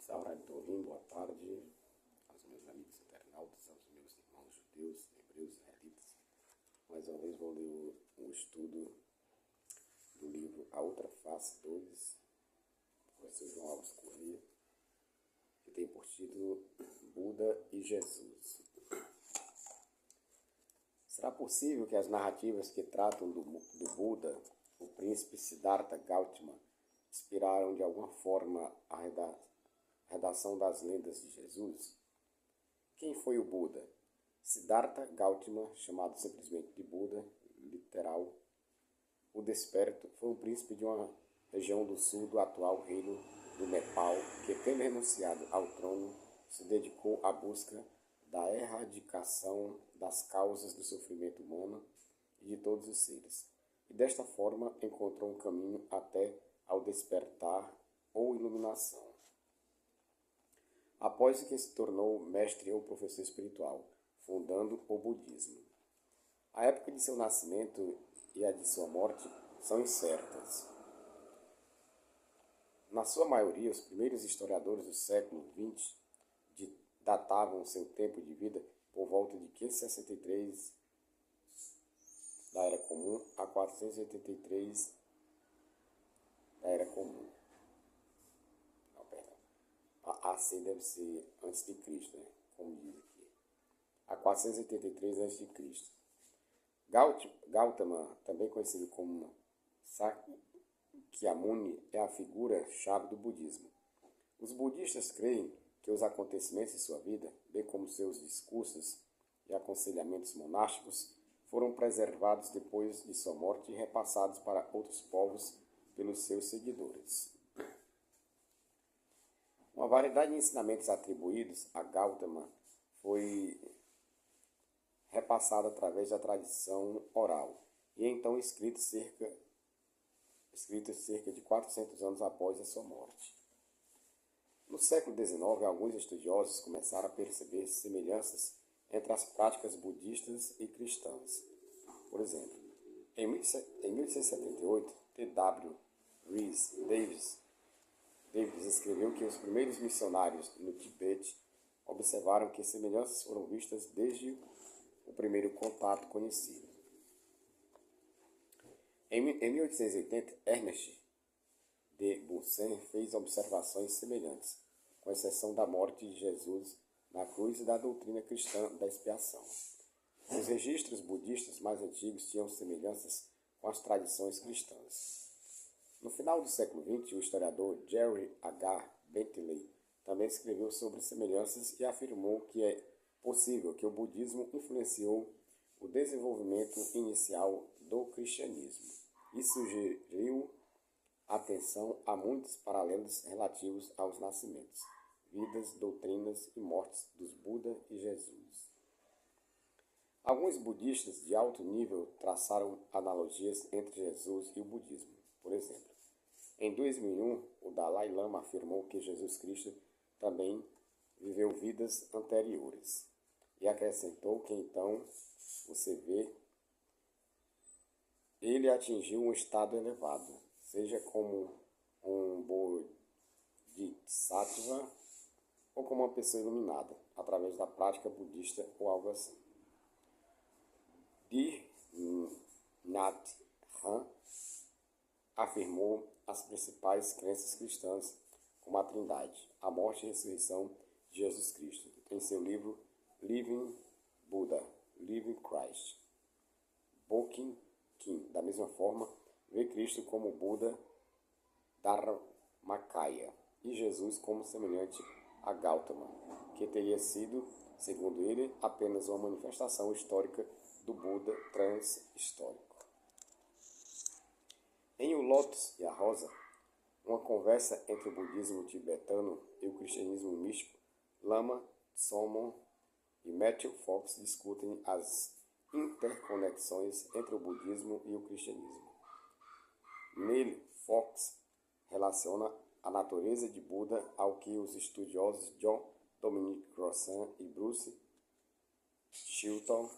Saudade do Rim, boa tarde aos meus amigos internautas, aos meus irmãos judeus, hebreus, israelitas. Mais uma vez vou ler um estudo do livro A Outra Face 2, do professor João Alves Corrêa, que tem por título Buda e Jesus. Será possível que as narrativas que tratam do Buda, o príncipe Siddhartha Gautama, inspiraram de alguma forma a redação das lendas de Jesus? Quem foi o Buda? Siddhartha Gautama, chamado simplesmente de Buda, literal, o Desperto, foi um príncipe de uma região do sul do atual reino do Nepal, que, tendo renunciado ao trono, se dedicou à busca da erradicação das causas do sofrimento humano e de todos os seres, e desta forma encontrou um caminho até ao despertar ou iluminação. Após que se tornou mestre ou professor espiritual, fundando o budismo. A época de seu nascimento e a de sua morte são incertas. Na sua maioria, os primeiros historiadores do século XX datavam seu tempo de vida por volta de 563 da Era Comum a 483 da Era Comum. A AC deve ser antes de Cristo, né? Como diz aqui. A 483 antes de Cristo. Gautama, também conhecido como Sakyamuni, é a figura-chave do budismo. Os budistas creem que os acontecimentos de sua vida, bem como seus discursos e aconselhamentos monásticos, foram preservados depois de sua morte e repassados para outros povos pelos seus seguidores. Uma variedade de ensinamentos atribuídos a Gautama foi repassada através da tradição oral e então escrito cerca de 400 anos após a sua morte. No século XIX, alguns estudiosos começaram a perceber semelhanças entre as práticas budistas e cristãs. Por exemplo, em 1878, T.W. Rhys Davids escreveu que os primeiros missionários no Tibete observaram que semelhanças foram vistas desde o primeiro contato conhecido. Em 1880, Ernest de Bunsen fez observações semelhantes, com exceção da morte de Jesus na cruz e da doutrina cristã da expiação. Os registros budistas mais antigos tinham semelhanças com as tradições cristãs. No final do século XX, o historiador Jerry H. Bentley também escreveu sobre semelhanças e afirmou que é possível que o budismo influenciou o desenvolvimento inicial do cristianismo e sugeriu atenção a muitos paralelos relativos aos nascimentos, vidas, doutrinas e mortes dos Buda e Jesus. Alguns budistas de alto nível traçaram analogias entre Jesus e o budismo. Por exemplo, em 2001, o Dalai Lama afirmou que Jesus Cristo também viveu vidas anteriores e acrescentou que então você vê, ele atingiu um estado elevado, seja como um bodhisattva ou como uma pessoa iluminada, através da prática budista ou algo assim. Thich Nhat Hanh afirmou as principais crenças cristãs como a Trindade, a morte e a ressurreição de Jesus Cristo, em seu livro Living Buddha, Living Christ. Bokin Kim, da mesma forma, vê Cristo como Buda Dharmakaya e Jesus como semelhante a Gautama, que teria sido, segundo ele, apenas uma manifestação histórica do Buda trans-histórico. Em O Lótus e a Rosa, uma conversa entre o budismo tibetano e o cristianismo místico, Lama Tsommon e Matthew Fox discutem as interconexões entre o budismo e o cristianismo. Nele, Fox relaciona a natureza de Buda ao que os estudiosos John Dominic Crossan e Bruce Chilton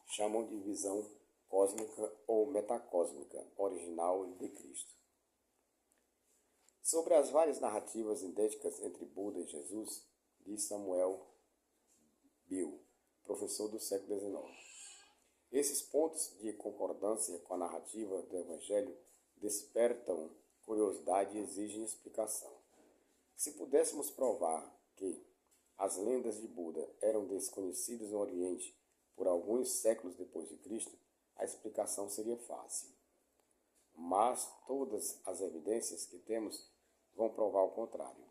chamam de visão cósmica ou metacósmica original de Cristo. Sobre as várias narrativas idênticas entre Buda e Jesus, diz Samuel Bill, professor do século XIX. Esses pontos de concordância com a narrativa do Evangelho despertam curiosidade e exigem explicação. Se pudéssemos provar que as lendas de Buda eram desconhecidas no Oriente por alguns séculos depois de Cristo, a explicação seria fácil. Mas todas as evidências que temos vão provar o contrário.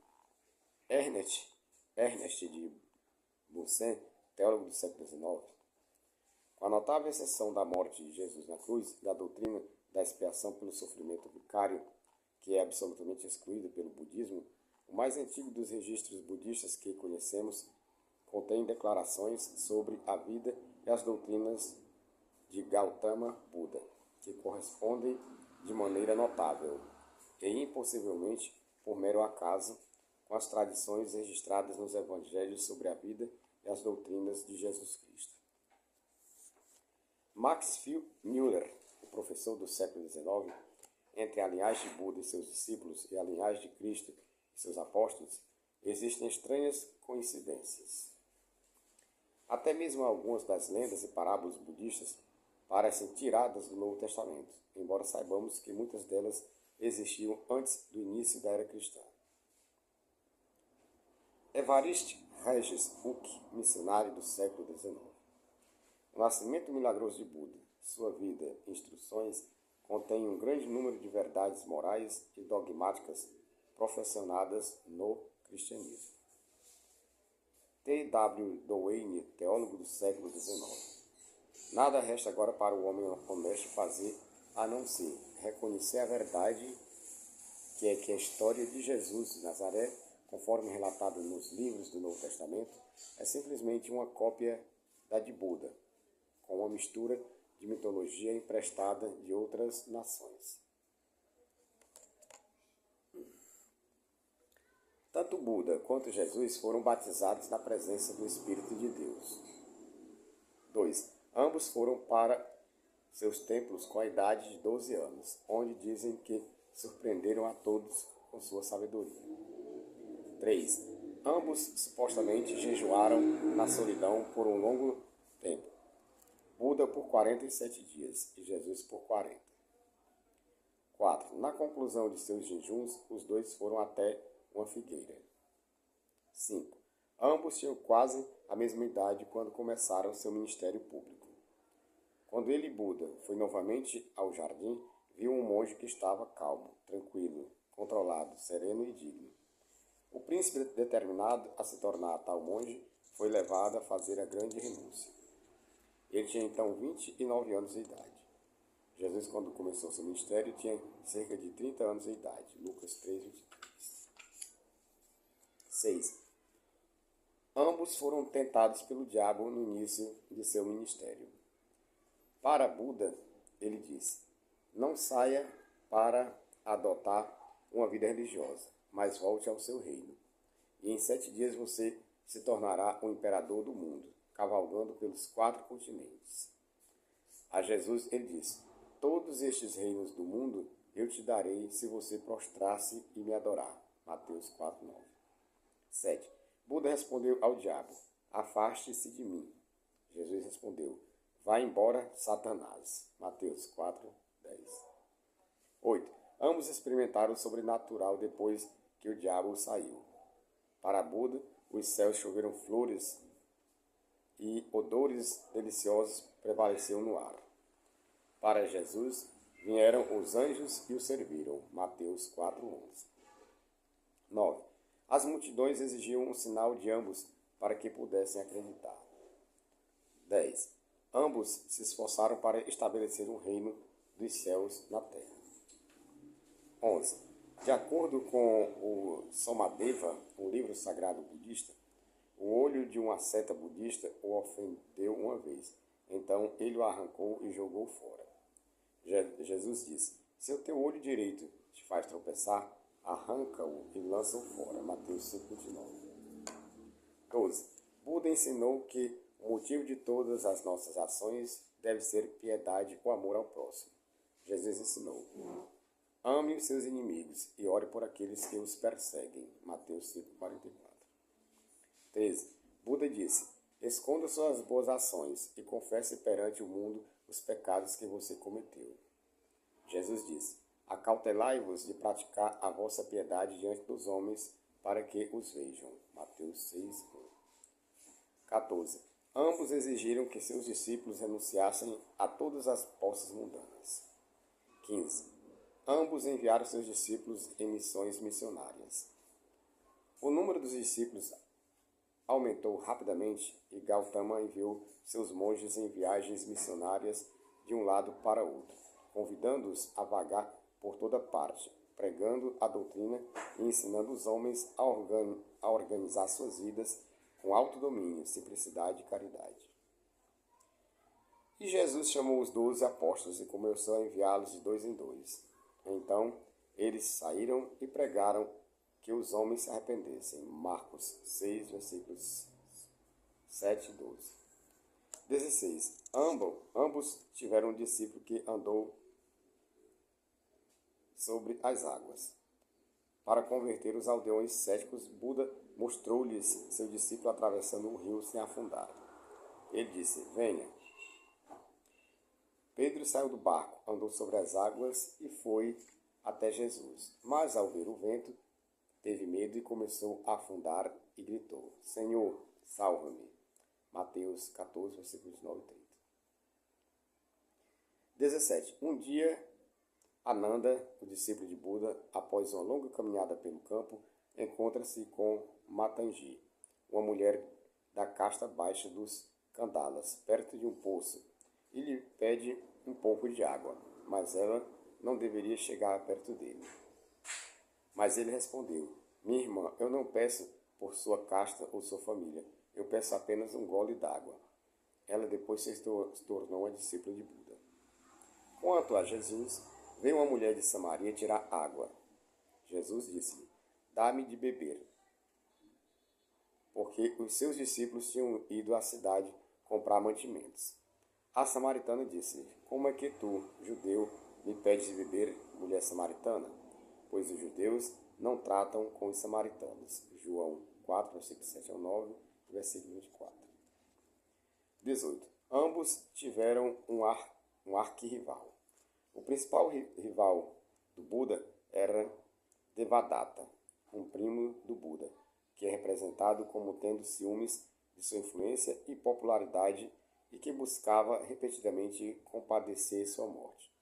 Ernest de Bunsen, teólogo do século XIX, com a notável exceção da morte de Jesus na cruz e da doutrina da expiação pelo sofrimento vicário, que é absolutamente excluída pelo budismo, o mais antigo dos registros budistas que conhecemos contém declarações sobre a vida e as doutrinas de Gautama Buda, que correspondem de maneira notável e impossivelmente por mero acaso com as tradições registradas nos evangelhos sobre a vida e as doutrinas de Jesus Cristo. Max Müller, o professor do século XIX, entre a linhagem de Buda e seus discípulos e a linhagem de Cristo e seus apóstolos, existem estranhas coincidências. Até mesmo algumas das lendas e parábolas budistas parecem tiradas do Novo Testamento, embora saibamos que muitas delas existiam antes do início da era cristã. Evariste Regis Buch, missionário do século XIX. O nascimento milagroso de Buda, sua vida e instruções contêm um grande número de verdades morais e dogmáticas professionadas no cristianismo. T. W. Doane, teólogo do século XIX. Nada resta agora para o homem honesto fazer a não ser reconhecer a verdade que é que a história de Jesus de Nazaré, conforme relatado nos livros do Novo Testamento, é simplesmente uma cópia da de Buda, com uma mistura de mitologia emprestada de outras nações. Tanto Buda quanto Jesus foram batizados na presença do Espírito de Deus. 2. Ambos foram para seus templos com a idade de 12 anos, onde dizem que surpreenderam a todos com sua sabedoria. 3. Ambos supostamente jejuaram na solidão por um longo tempo. Buda por 47 dias e Jesus por 40. 4. Na conclusão de seus jejuns, os dois foram até uma figueira. 5. Ambos tinham quase a mesma idade quando começaram seu ministério público. Quando ele, Buda, foi novamente ao jardim, viu um monge que estava calmo, tranquilo, controlado, sereno e digno. O príncipe, determinado a se tornar tal monge, foi levado a fazer a grande renúncia. Ele tinha então 29 anos de idade. Jesus, quando começou seu ministério, tinha cerca de 30 anos de idade. Lucas 3:23. 6. Ambos foram tentados pelo diabo no início de seu ministério. Para Buda, ele disse: não saia para adotar uma vida religiosa, mas volte ao seu reino. E em 7 dias você se tornará o imperador do mundo, cavalgando pelos 4 continentes. A Jesus ele disse: todos estes reinos do mundo eu te darei se você prostrar-se e me adorar. Mateus 4:9. 7. Buda respondeu ao diabo: afaste-se de mim. Jesus respondeu: vá embora, Satanás. Mateus 4:10. 8. Ambos experimentaram o sobrenatural depois que o diabo saiu. Para Buda, os céus choveram flores e odores deliciosos prevaleceram no ar. Para Jesus, vieram os anjos e o serviram. Mateus 4:11. 9. As multidões exigiam um sinal de ambos para que pudessem acreditar. 10. Ambos se esforçaram para estabelecer um reino dos céus na terra. 11. De acordo com o Somadeva, um livro sagrado budista, o olho de um asceta budista o ofendeu uma vez. Então ele o arrancou e jogou fora. Jesus disse: se o teu olho direito te faz tropeçar, arranca-o e lança-o fora. Mateus 5:29. 12. Buda ensinou que o motivo de todas as nossas ações deve ser piedade ou amor ao próximo. Jesus ensinou: Ame os seus inimigos e ore por aqueles que os perseguem. Mateus 5,44. 13. Buda disse: esconda suas boas ações e confesse perante o mundo os pecados que você cometeu. Jesus disse: acautelai-vos de praticar a vossa piedade diante dos homens para que os vejam. Mateus 6:1. 14. Ambos exigiram que seus discípulos renunciassem a todas as posses mundanas. 15. Ambos enviaram seus discípulos em missões missionárias. O número dos discípulos aumentou rapidamente e Gautama enviou seus monges em viagens missionárias de um lado para outro, convidando-os a vagar por toda parte, pregando a doutrina e ensinando os homens a organizar suas vidas com autodomínio, simplicidade e caridade. E Jesus chamou os 12 apóstolos e começou a enviá-los de dois em dois. Então, eles saíram e pregaram que os homens se arrependessem. Marcos 6, versículos 7 e 12. 16. Ambos tiveram um discípulo que andou sobre as águas. Para converter os aldeões céticos, Buda mostrou-lhes seu discípulo atravessando um rio sem afundar. Ele disse: venha. Pedro saiu do barco, andou sobre as águas e foi até Jesus. Mas, ao ver o vento, teve medo e começou a afundar e gritou: Senhor, salva-me. Mateus 14, versículos 9 e 30. 17. Um dia, Ananda, o discípulo de Buda, após uma longa caminhada pelo campo, encontra-se com Matangi, uma mulher da casta baixa dos Kandalas, perto de um poço, e lhe pede um pouco de água, mas ela não deveria chegar perto dele. Mas ele respondeu: minha irmã, eu não peço por sua casta ou sua família, eu peço apenas um gole d'água. Ela depois se tornou uma discípula de Buda. Quanto a Jesus, veio uma mulher de Samaria tirar água. Jesus disse-lhe: dá-me de beber. Porque os seus discípulos tinham ido à cidade comprar mantimentos. A samaritana disse: como é que tu, judeu, me pedes de beber, mulher samaritana? Pois os judeus não tratam com os samaritanos. João 4, versículo 7 ao 9, versículo 24. 18. Ambos tiveram um arquirrival. O principal rival do Buda era Devadatta, um primo do Buda, que é representado como tendo ciúmes de sua influência e popularidade e que buscava repetidamente compadecer sua morte.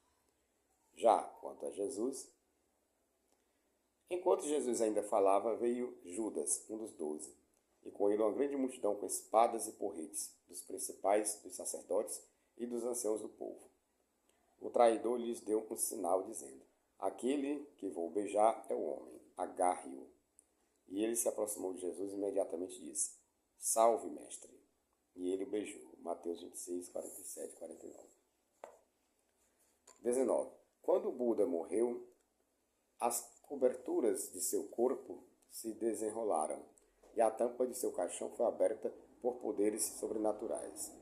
Já quanto a Jesus, enquanto Jesus ainda falava, veio Judas, um dos 12, e com ele uma grande multidão com espadas e porretes, dos principais, dos sacerdotes e dos anciãos do povo. O traidor lhes deu um sinal, dizendo: aquele que vou beijar é o homem, agarre-o. E ele se aproximou de Jesus e imediatamente disse: salve, mestre. E ele o beijou. Mateus 26, 47 e 49. 19. Quando Buda morreu, as coberturas de seu corpo se desenrolaram e a tampa de seu caixão foi aberta por poderes sobrenaturais.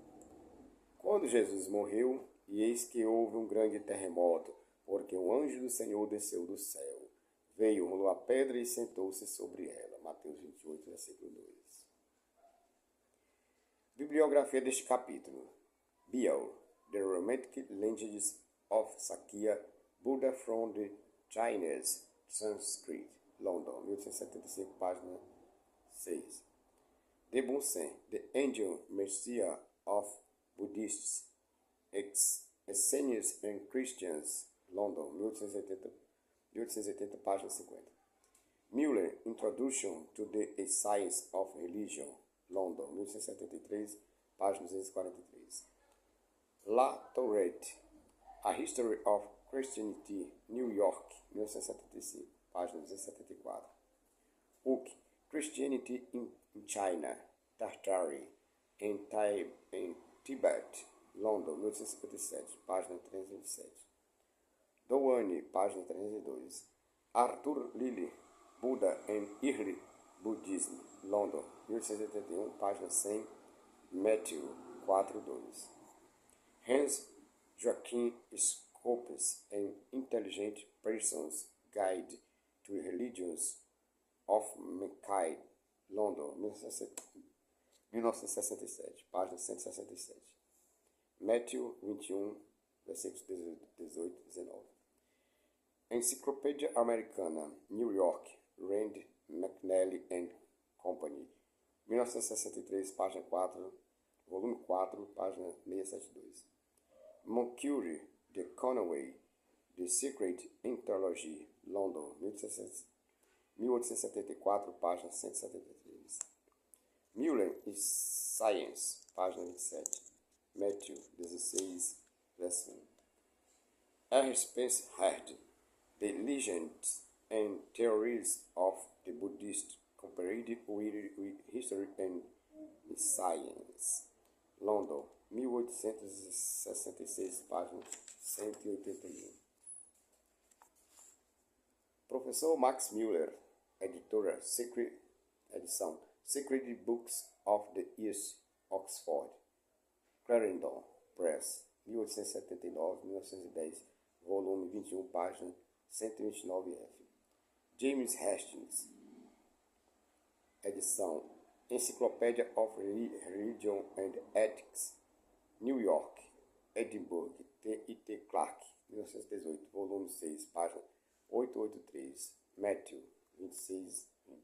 Quando Jesus morreu, e eis que houve um grande terremoto, porque um anjo do Senhor desceu do céu, veio, rolou a pedra e sentou-se sobre ela. Mateus 28, versículo 2. Bibliografia deste capítulo. Biao, The Romantic Languages of Sakya, Buddha from the Chinese Sanskrit, London, 1875, página 6. De Bunsen, The Angel Messiah of Buddhists, Essenes and Christians, London, 1880, página 50. Mueller, Introduction to the Science of Religion, London, 1873, página 243. La Tourette, A History of Christianity, New York, 1975, página 274. Hook, Christianity in China, Tartary, in Tibet, London, 1857, página 327. Douane, página 302. Arthur Lilly, Buddha and Early Buddhism, London, 1881, página 100, Matthew 4.2. Hans Joachim Hopes and Intelligent Persons Guide to Religions of Mankind, London, 1967, página 167. Matthew 21, versículos 18 e 19. Enciclopédia Americana, New York, Rand McNally and Company, 1963, página 4, volume 4, página 672. Mercury, de Conway, The Secret Anthology, London, 1874, página 173. Muller e Science, página 27. Matthew 16, verso 1. R. Spencer Hard, The Legends and Theories of the Buddhist, Compared with History and Science, London, 1866, página 181. Professor Max Muller, editora, edição Secret Books of the East, Oxford, Clarendon Press, 1879-1910, volume 21, página 129F. James Hastings, edição Encyclopedia of Religion and Ethics, New York, Edinburgh, T.I.T. Clark, 1918, volume 6, página 883, Matthew 26, 20.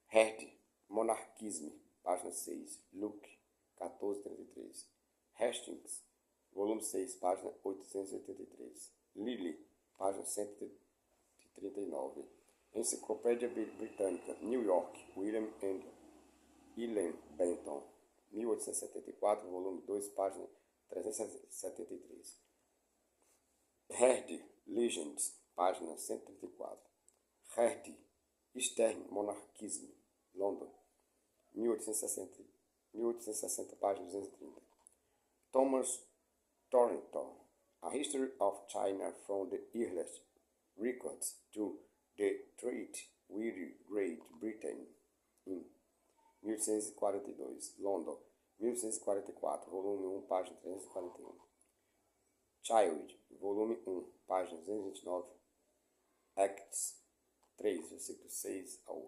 Herd, Monarchismo, página 6, Luke 1433. Hastings, volume 6, página 883. Lilly, página 139. Enciclopédia Britânica, New York, William and Ellen Benton, 1874, volume 2, página 373. Herd, Legends, página 134. Herd, Eastern Monarchism, London, 1860, página 230. Thomas Thornton, A History of China from the Earliest Records to the Treaty with Great Britain, in 1842, London, 1844, volume 1, página 341. Child, volume 1, página 229, Acts 3, versículos 6 a 8.